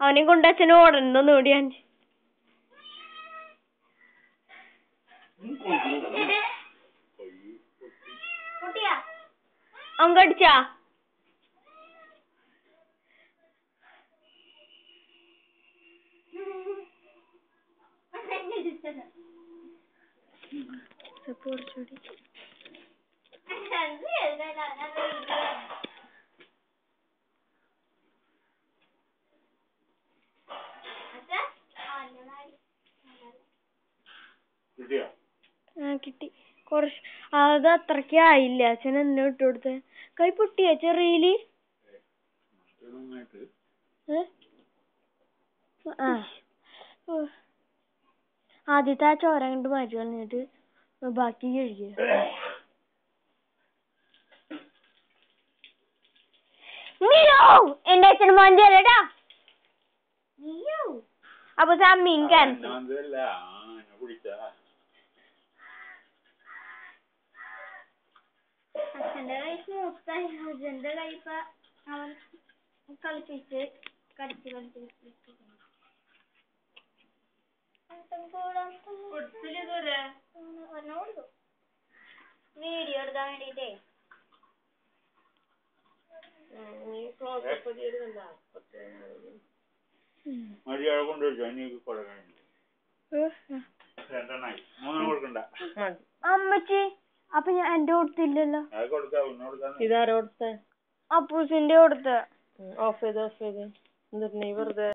അവനെയും കൊണ്ട് അച്ഛനും ഓടണ്ടെന്ന് ഓടിയാൻ. അവൻ കടിച്ചാ? കിട്ടി കുറച്ച്. അത് അത്രക്ക് ആയില്ല. അച്ഛൻ എന്നെ ഇട്ട് കൊടുത്ത കൈ പൊട്ടിയ ചെറിയില്. ആദ്യത്തെ ആ ചോര കണ്ട് മാറ്റി കളഞ്ഞിട്ട് ബാക്കി കഴുകിയ. എന്റെ അച്ഛന് മഞ്ചേരട്ടാ. അപ്പൊ മീൻ ക്യാൻസൽ. അച്ഛന്റെ കൈ സ്മൂത്തായി. അച്ഛന്റെ കൈ ഇപ്പൊ അവൻ കളിപ്പിച്ച് കടിച്ച് വീഡിയോ എടുക്കാൻ വേണ്ടീട്ടേ. അമ്മച്ചി അപ്പൊ ഞാൻ എന്റെ കൊടുത്തില്ലല്ലോ. ഇതാരാ കൊടുത്ത? അപ്പൂസിന്റെ കൊടുത്ത. ഓഫ് ചെയ്ത് എന്നിട്ട് നീ വെറുതെ